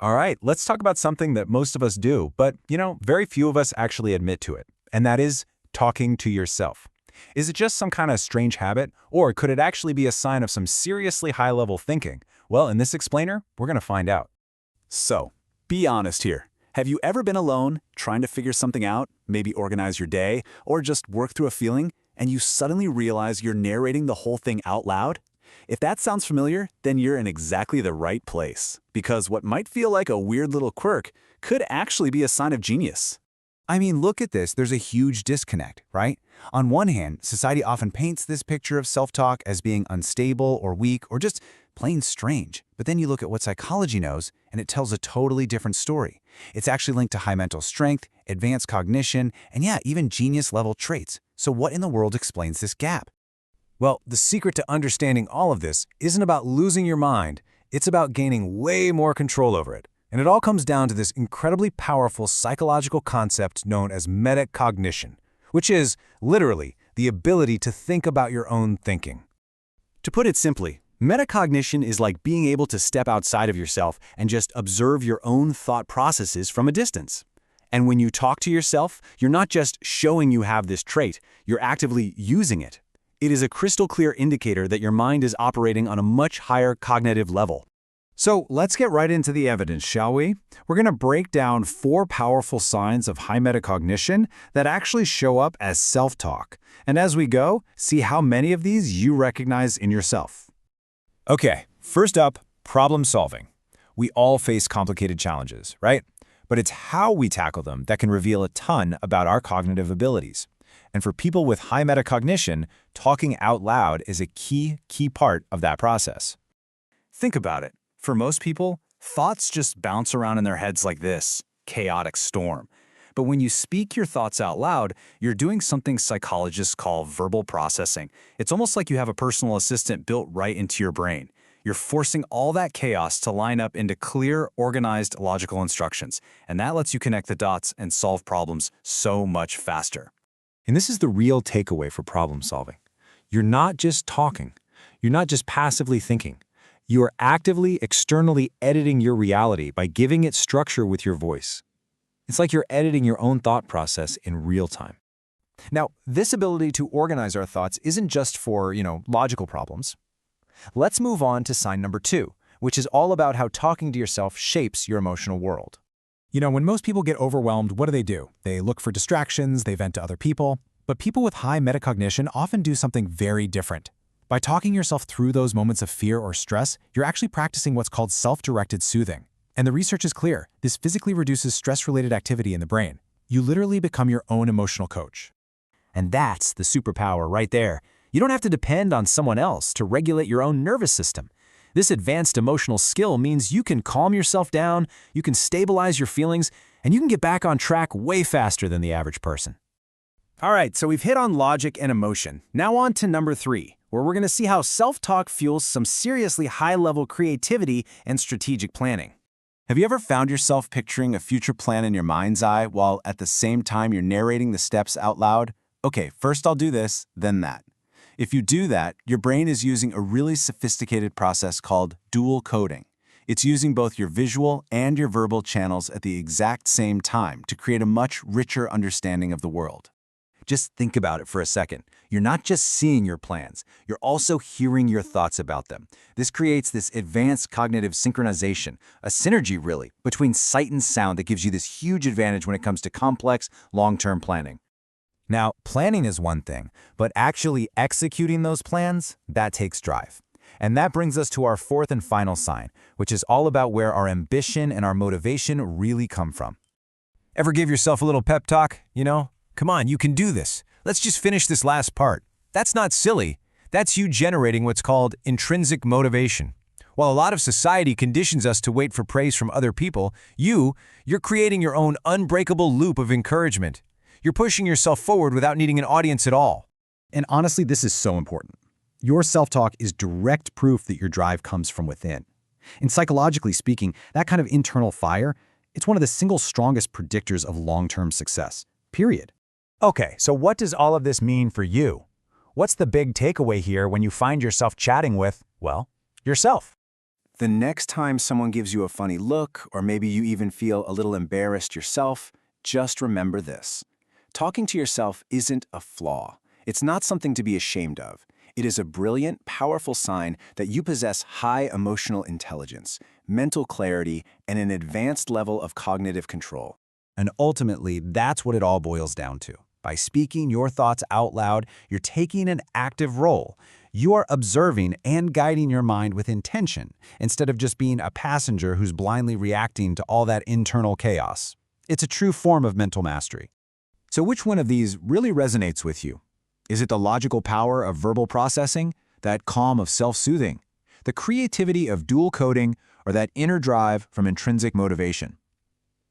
All right, let's talk about something that most of us do, but, very few of us actually admit to it, and that is talking to yourself. Is it just some kind of strange habit, or could it actually be a sign of some seriously high-level thinking? Well, in this explainer, we're going to find out. So, be honest here. Have you ever been alone, trying to figure something out, maybe organize your day, or just work through a feeling, and you suddenly realize you're narrating the whole thing out loud? If that sounds familiar, then you're in exactly the right place, because what might feel like a weird little quirk could actually be a sign of genius. I mean, look at this. There's a huge disconnect, right? On one hand, society often paints this picture of self-talk as being unstable or weak or just plain strange. But then you look at what psychology knows, and it tells a totally different story. It's actually linked to high mental strength, advanced cognition, and even genius-level traits. So what in the world explains this gap? Well, the secret to understanding all of this isn't about losing your mind. It's about gaining way more control over it. And it all comes down to this incredibly powerful psychological concept known as metacognition, which is, literally, the ability to think about your own thinking. To put it simply, metacognition is like being able to step outside of yourself and just observe your own thought processes from a distance. And when you talk to yourself, you're not just showing you have this trait, you're actively using it. It is a crystal clear indicator that your mind is operating on a much higher cognitive level. So let's get right into the evidence, shall we? We're going to break down 4 powerful signs of high metacognition that actually show up as self-talk. And as we go, see how many of these you recognize in yourself. Okay, first up, problem solving. We all face complicated challenges, right? But it's how we tackle them that can reveal a ton about our cognitive abilities. And for people with high metacognition, talking out loud is a key part of that process. Think about it. For most people, thoughts just bounce around in their heads like this, chaotic storm. But when you speak your thoughts out loud, you're doing something psychologists call verbal processing. It's almost like you have a personal assistant built right into your brain. You're forcing all that chaos to line up into clear, organized, logical instructions. And that lets you connect the dots and solve problems so much faster. And this is the real takeaway for problem solving. You're not just talking. You're not just passively thinking. You are actively, externally editing your reality by giving it structure with your voice. It's like you're editing your own thought process in real time. Now, this ability to organize our thoughts isn't just for, logical problems. Let's move on to sign number 2, which is all about how talking to yourself shapes your emotional world. When most people get overwhelmed, what do? They look for distractions, they vent to other people. But people with high metacognition often do something very different. By talking yourself through those moments of fear or stress, you're actually practicing what's called self-directed soothing. And the research is clear. This physically reduces stress-related activity in the brain. You literally become your own emotional coach. And that's the superpower right there. You don't have to depend on someone else to regulate your own nervous system. This advanced emotional skill means you can calm yourself down, you can stabilize your feelings, and you can get back on track way faster than the average person. All right, so we've hit on logic and emotion. Now on to number 3, where we're going to see how self-talk fuels some seriously high-level creativity and strategic planning. Have you ever found yourself picturing a future plan in your mind's eye while at the same time you're narrating the steps out loud? Okay, first I'll do this, then that. If you do that, your brain is using a really sophisticated process called dual coding. It's using both your visual and your verbal channels at the exact same time to create a much richer understanding of the world. Just think about it for a second. You're not just seeing your plans, you're also hearing your thoughts about them. This creates this advanced cognitive synchronization, a synergy really, between sight and sound that gives you this huge advantage when it comes to complex, long-term planning. Now, planning is one thing, but actually executing those plans, that takes drive. And that brings us to our 4th and final sign, which is all about where our ambition and our motivation really come from. Ever give yourself a little pep talk, Come on, you can do this. Let's just finish this last part. That's not silly. That's you generating what's called intrinsic motivation. While a lot of society conditions us to wait for praise from other people, you're creating your own unbreakable loop of encouragement. You're pushing yourself forward without needing an audience at all. And honestly, this is so important. Your self-talk is direct proof that your drive comes from within. And psychologically speaking, that kind of internal fire, it's one of the single strongest predictors of long-term success, period. Okay, so what does all of this mean for you? What's the big takeaway here when you find yourself chatting with, yourself? The next time someone gives you a funny look, or maybe you even feel a little embarrassed yourself, just remember this. Talking to yourself isn't a flaw. It's not something to be ashamed of. It is a brilliant, powerful sign that you possess high emotional intelligence, mental clarity, and an advanced level of cognitive control. And ultimately, that's what it all boils down to. By speaking your thoughts out loud, you're taking an active role. You are observing and guiding your mind with intention, instead of just being a passenger who's blindly reacting to all that internal chaos. It's a true form of mental mastery. So which one of these really resonates with you? Is it the logical power of verbal processing, that calm of self-soothing, the creativity of dual coding, or that inner drive from intrinsic motivation?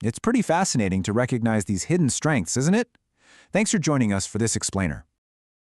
It's pretty fascinating to recognize these hidden strengths, isn't it? Thanks for joining us for this explainer.